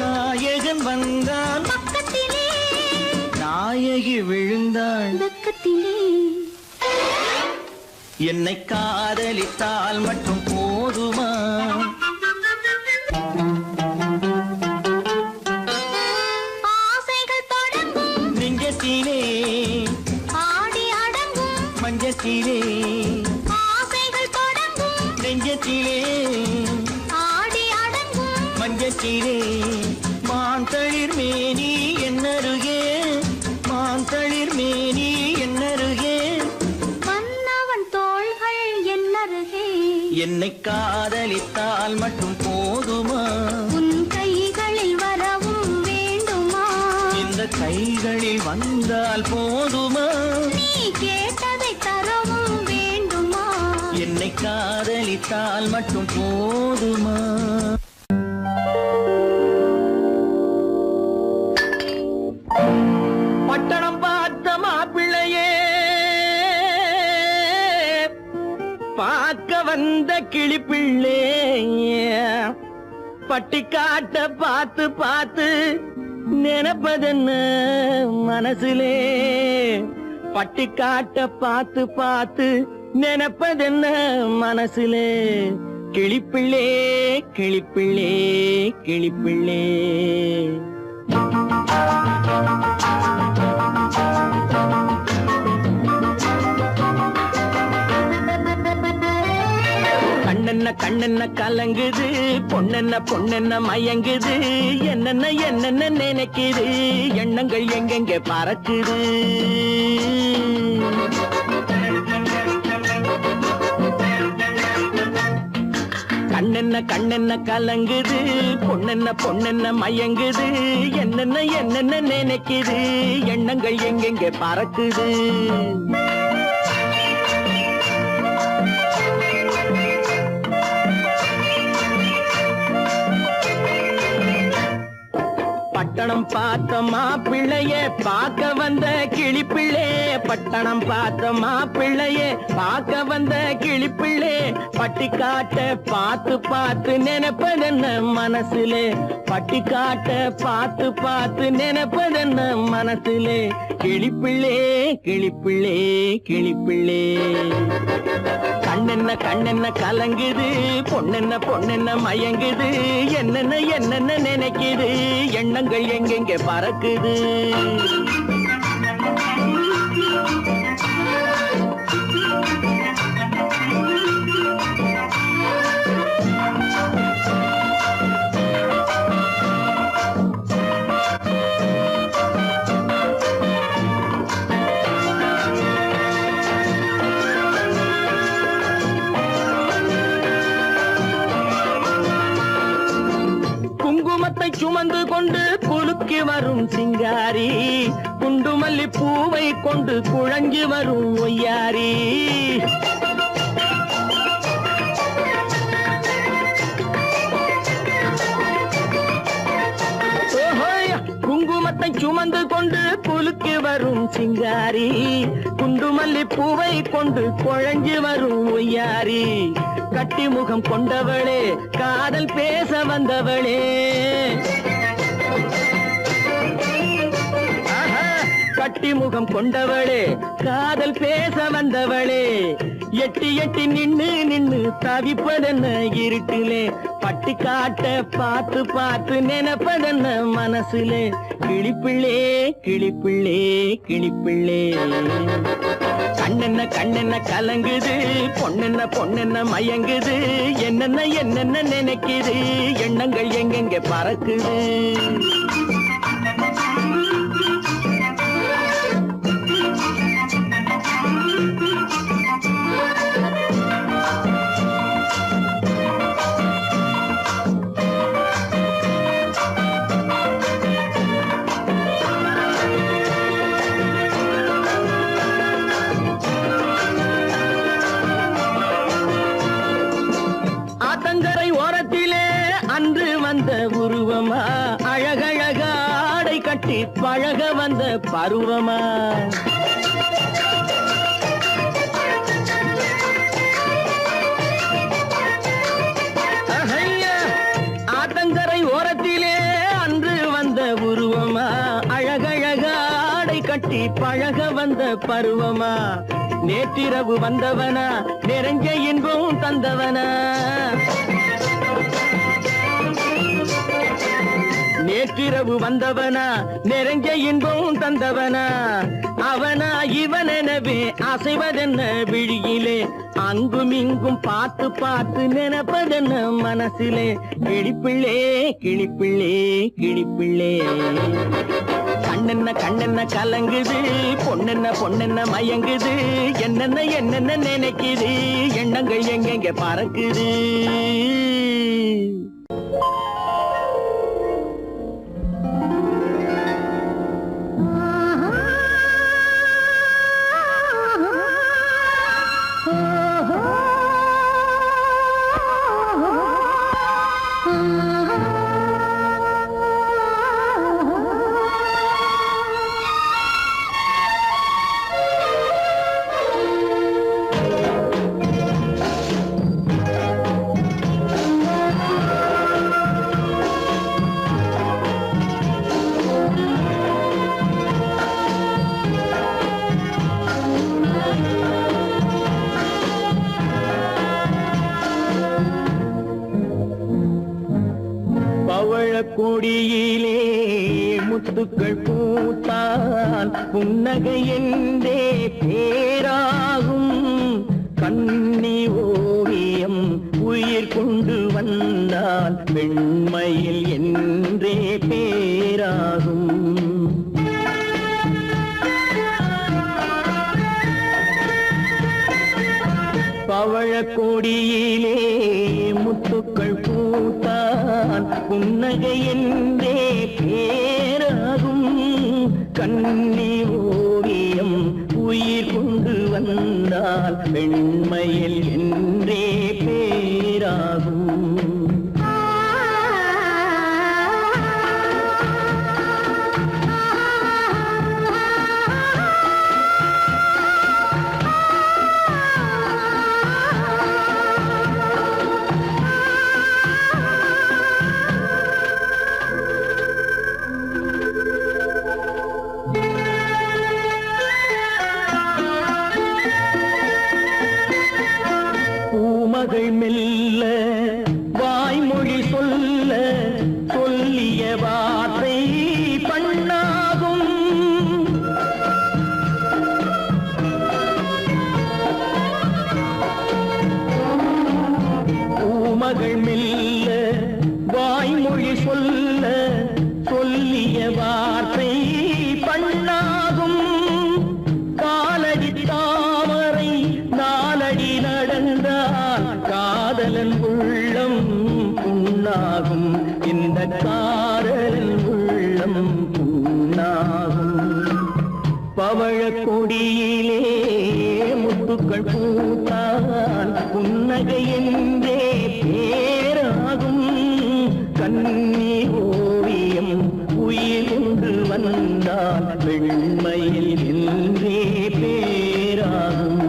நாயகன் வந்தான் நாயகி விழுந்தாள் என்னை காதலித்தால் மட்டும் போதுமா நெஞ்சத்திலே ஆடி அடங்கும் மஞ்சத்திலே ஆசைகள் தொடங்கும் நெஞ்சத்திலே ஆடி அடங்கும் மஞ்சத்திலே மாந்தளிர் மேனி என்னருகே மாந்தளிர் மேனி என்னருகே மன்னவன் தோள்கள் என்னருகே என்னை காதலித்தால் மட்டும் போதுமா உன் கைகளில் வரவும் வேண்டுமா இந்த கைகளில் வந்தால் போதுமா நீ கேட்டதை தரவும் வேண்டுமா என்னை காதலித்தால் மட்டும் போதுமா பட்டணம் பார்த்த மாப்பிள்ளையே பார்க்க வந்த கிளிப்பிள்ளே பட்டிக்காட்ட பார்த்து பார்த்து நினைப்பதென்ன மனசுலே பட்டிக்காட்ட பார்த்து பார்த்து நினைப்பதென்ன மனசுலே கிளிப்பிள்ளே கிளிப்பிள்ளே கிளிப்பிள்ளே கண்ணென்ன கண்ணென்ன கலங்குது பொண்ணென்ன பொண்ணென்ன மயங்குது என்னென்ன என்னென்ன நினைக்குது எண்ணங்கள் எங்கெங்க பறக்குது கண்ணென்ன கண்ணென்ன கலங்குது பொண்ணென்ன பொண்ணென்ன மயங்குது என்னென்ன என்னென்ன நினைக்குது எண்ணங்கள் எங்கெங்க பறக்குது பட்டணம் பார்த்த மாப்பிள்ளைய பார்க்க வந்த கிளிப்பிள்ளே பட்டணம் பார்த்த மாப்பிள்ளைய பார்க்க வந்த கிளிப்பிள்ளே பட்டிக்காட்ட பார்த்து பார்த்து நினைப்பதென்ன மனசுலே பட்டிக்காட்ட பார்த்து பார்த்து நினைப்பதென்ன மனசுலே கிளிப்பிள்ளே கிளிப்பிள்ளே கிளிப்பிள்ளே கண்ணென்ன கண்ணென்ன கலங்குது பொண்ணென்ன பொண்ணென்ன மயங்குது என்னென்ன என்னென்ன நினைக்குது எண்ணங்கள் எங்கெங்க பறக்குது குங்குமத்தை சுமந்து கொண்டு குலுக்கி வரும் சிங்காரி குண்டுமல்லி பூவை கொண்டு குழஞ்சி வரும் ஒய்யாரி குங்குமத்தை சுமந்து கொண்டு குலுக்கி வரும் சிங்காரி குண்டுமல்லி பூவை கொண்டு குழஞ்சி வரும் ஒய்யாரி கட்டி முகம் கொண்டவளே காதல் பேச வந்தவளே கட்டி முகம் கொண்டவளே காதல் பேச வந்தவளே எட்டி எட்டி நின்னு நின்னு தவிப்பதென்ன இருட்டிலே பட்டி காட்ட பார்த்து பார்த்து நினைப்பதென்ன மனசுலே கிளிப்பிள்ளே கிளிப்பிள்ளே கிளிப்பிள்ளே கண்ணென்ன கண்ணென்ன கலங்குது பொண்ணென்ன பொண்ணென்ன மயங்குது என்னென்ன என்னென்ன நினைக்குது எண்ணங்கள் எங்கெங்க பறக்குது வந்த உருவமா அழகழக ஆடை கட்டி பழக வந்த பருவமா ஆத்தங்கரை ஓரத்திலே அன்று வந்த உருவமா அழகழக ஆடை கட்டி பழக வந்த பருவமா நேற்றிரவு வந்தவனா நிறைஞ்ச இன்பம் தந்தவனா நேற்றிரவு வந்தவனா நிறைஞ்ச இன்பம் தந்தவனா அவனா இவனெனவே அசைவதென்ன விழியிலே அங்கும் இங்கும் பார்த்து பார்த்து நினைப்பதென்ன மனசிலே கிளிப்பிள்ளே கிளிப்பிள்ளே கிளிப்பிள்ளே கண்ணென்ன கலங்குது பொண்ணென்ன மயங்குது என்னென்ன நினைக்குது எண்ணங்கள் எங்கெங்க பறக்குது கொடியிலே முத்துக்கள் பூத்தால் புன்னகை என்றே பேராகும் கண்ணி ஓவியம் உயிர் கொண்டு வந்தால் வெண்மையில் என்றே பேராகும் பவழக்கொடியிலே முத்துக்கள் பூத்தான் புன்னகை என்றே பேராகும் கண்ணி ஓவியம் உயிர் கொண்டு வந்தால் வெண்மையில் என்றே பேராகும் மகள் மெல்ல வாய்மொழி சொல்ல சொல்லிய வார்த்தை பண்ணாகும் பூமகள் மெல்ல வாய்மொழி சொல்ல சொல்லிய வார்த்தை பண்ணாகும் காலடி தாமரை நாலடி நடந்தால் காதலன் உள்ளம் புண்ணாகும் இந்த காதலன் உள்ளம் புண்ணாகும் பவழக்கொடியிலே முத்துக்கள் பூத்தான் புன்னகை என்றே பேராகும் கண்ணி ஓவியம் உயிர் கொண்டு வந்தால் வெண்மையில் என்றே பேராகும்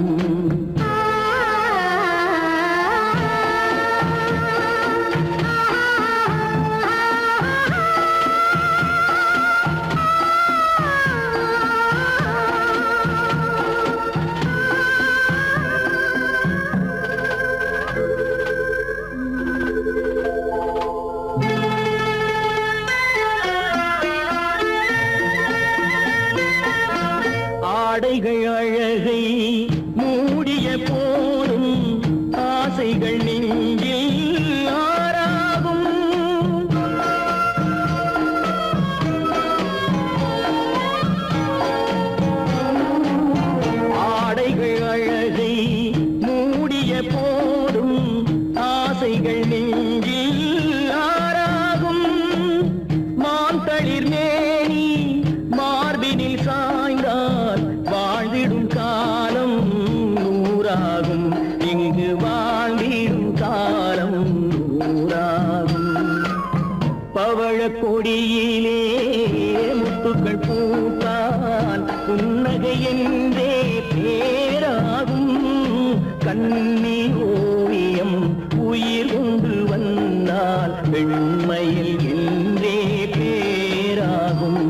ஆடைகள் அழகை மூடிய போதும் ஆசைகள் நெஞ்சில் ஆறாகும் ஆடைகள் அழகை மூடிய போதும் ஆசைகள் நெஞ்சில் ஆறாகும் மாந்தளிர் மேனி மார்பினில் சாய்ந்தால் வாழ்ந்திடும் காலம் நூறாகும் இங்கு வாழ்ந்திடும் காலம் கொடியிலே முத்துக்கள் பூத்தால் புன்னகை என்றே பேராகும். கண்ணி ஓவியம் உயிர் கொண்டு வந்தால் வெண்மையில் என்றே பேராகும்.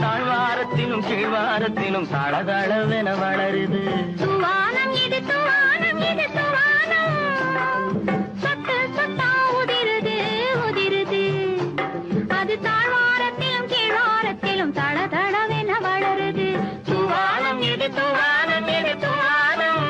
தாழ்வாரத்திலும் கீழ்வாரத்திலும் தளதளவென வளருது. துவானம் இது துவானம் இது துவானம் சொட்டு சொட்டா உதிருது உதிருது. அது தாழ்வாரத்திலும் கீழ்வாரத்திலும் தளதளவென வளருது. துவானம் இது துவானம் இது துவானம்.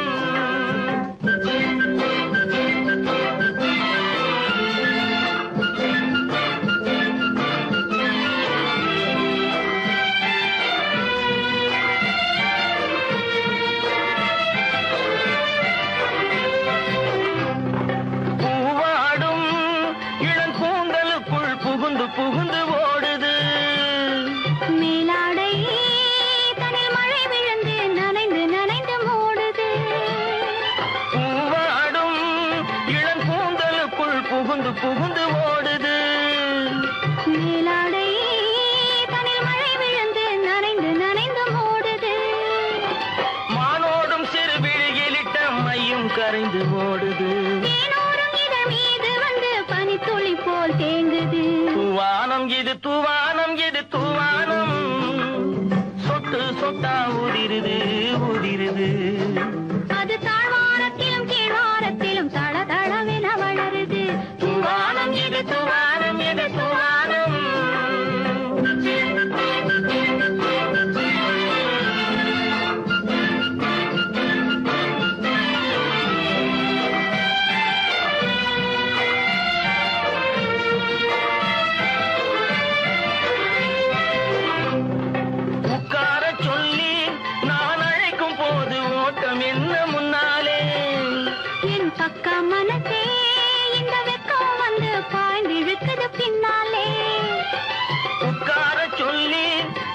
புகுந்து ஓடுது மேலாடை தனில் மழை விழுந்து நனைந்து நனைந்து மூடுது. பூவாடும் இளம் கூந்தலுக்குள் புகுந்து புகுந்து ஓடுது. மேலாடை தனில் மழை விழுந்து நனைந்து நனைந்து மூடுது. மானோடும் சிறு விழியிலிட்ட மையும் கரைந்து ஓடுது. தேனோரும் இதழ் மீது வந்து பனித்துளி போல் தேங்குது. துவானம் இது துவானம் இது துவானம் சொட்டு சொட்டா உதிருது உதிருது. அது தாழ்வாரத்திலும் கீழ்வாரத்திலும் தளதளவென வளருது. துவானம் இது துவானம் இது துவானம். பக்க மனசே இந்த வெக்கம் வந்து பாய்ந்திழுக்குது பின்னாலே. உட்கார சொல்லி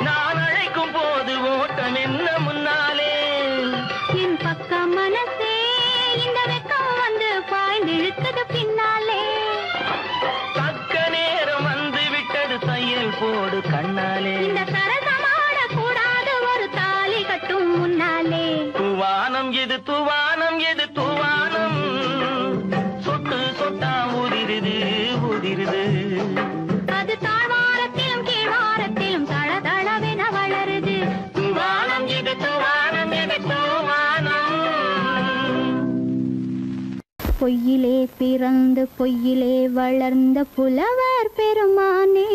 நான் அழைக்கும் போது ஓட்டம் என்ன முன்னாலே. என் பக்க மனசே இந்த வெக்கம் வந்து பாய்ந்திழுக்குது பின்னாலே. தக்க நேரம் வந்து விட்டது தையல் போடு கண்ணாலே. இந்த சரசமாட கூடாது ஒரு தாலி கட்டும் முன்னாலே. துவானம் எது துவானம் எது துவானம் சொட்டு சொட்டா உதிருது உதிருது. அது தாழ்வாரத்திலும் கீழ்வாரத்திலும் தளதளவென வளருது. துவானம் எது துவானம் எது துவானம். பொய்யிலே பிறந்து பொய்யிலே வளர்ந்த புலவர் பெருமானே.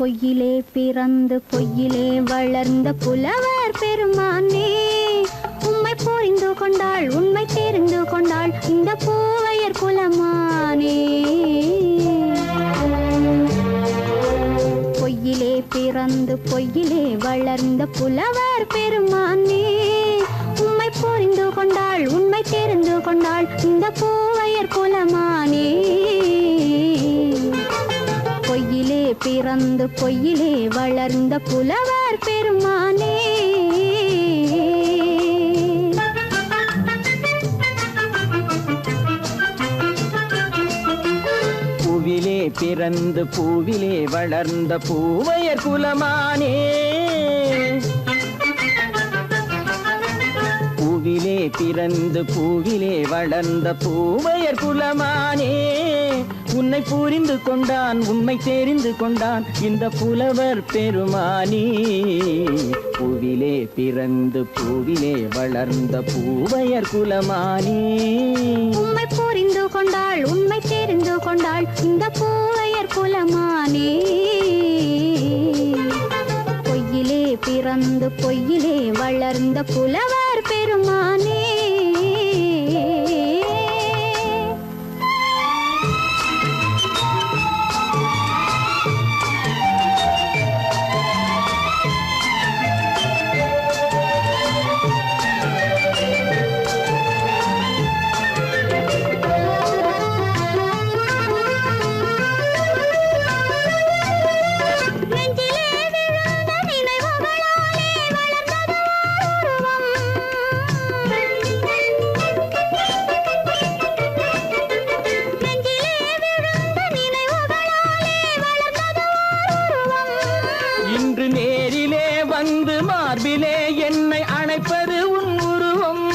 பொய்யிலே பிறந்து பொய்யிலே வளர்ந்த புலவர் பெருமானே. உம்மை புரிந்து கொண்டாள் உண்மை தெரிந்து கொண்டாள் இந்த பூவையர் குலமானே. பொய்யிலே பிறந்து பொய்யிலே வளர்ந்த புலவர் பெருமானே. உம்மை புரிந்து கொண்டாள் உண்மை தெரிந்து கொண்டாள் இந்த பூவையர் குலமானே. பொய்யிலே பிறந்து பொய்யிலே வளர்ந்த புலவர் பெருமானே. பூவிலே பிறந்து பூவிலே வளர்ந்த பூவையர் குலமானே. பூவிலே பிறந்து பூவிலே வளர்ந்த பூவையர் குலமானே உன்னை புரிந்து கொண்டான் உண்மை தெரிந்து கொண்டான் இந்த புலவர் பெருமானே பூவிலே பிறந்து பூவிலே வளர்ந்த பூவையர் குலமானே உண்மை புரிந்து கொண்டாள் உண்மை தெரிந்து கொண்டாள் இந்த பூவையர் குலமானே பொய்யிலே பிறந்து பொய்யிலே வளர்ந்த புலவர் பெருமானே இன்று நேரிலே வந்து மார்பிலே என்னை அணைப்பது உன் உருவம்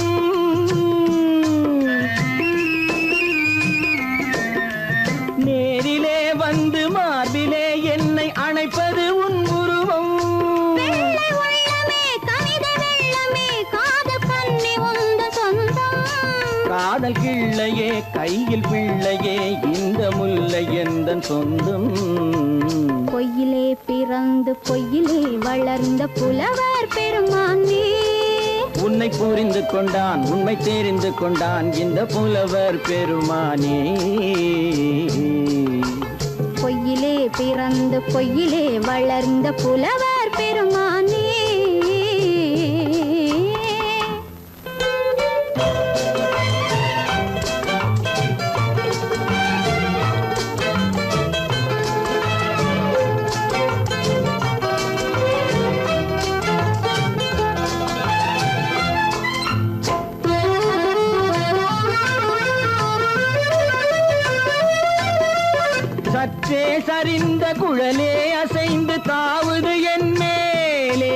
நேரிலே வந்து மார்பிலே என்னை அணைப்பது உன் உருவம் காதல் கிள்ளையே கையில் பிள்ளையே இந்த முல்லை எந்தன் சொந்தம் பொய்யிலே பிறந்து பொய்யிலே வளர்ந்த புலவர் பெருமானே உன்னை புரிந்து கொண்டான் உண்மை தெரிந்து கொண்டான் இந்த புலவர் பெருமானே பொய்யிலே பிறந்து பொய்யிலே வளர்ந்த புலவர் பெருமானே சற்றே சரிந்த குழலே அசைந்து தாவுது என் மேலே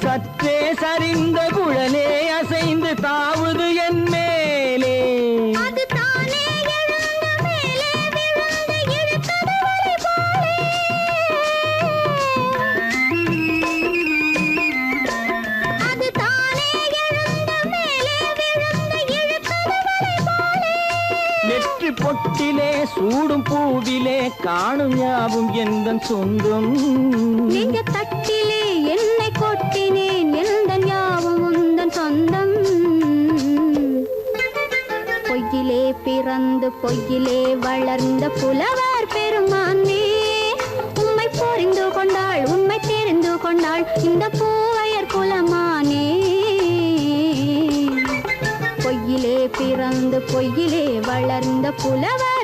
சற்றே சரிந்த குழலே அசைந்து தாவுது என் மேலே நெற்றி பொட்டிலே சூடும் பூவிலே காணும் யாவும் எந்தன் சொந்தம் நெஞ்ச தட்டிலே என்னை கொட்டினேன் எந்தன் யாவும் உந்தன் சொந்தம் பொய்யிலே பிறந்து பொய்யிலே வளர்ந்த புலவர் பெருமானே உண்மை புரிந்து கொண்டாள் உண்மை தெரிந்து கொண்டாள் இந்த பூவையர் குலமானே பொய்யிலே பிறந்து பொய்யிலே வளர்ந்த புலவர்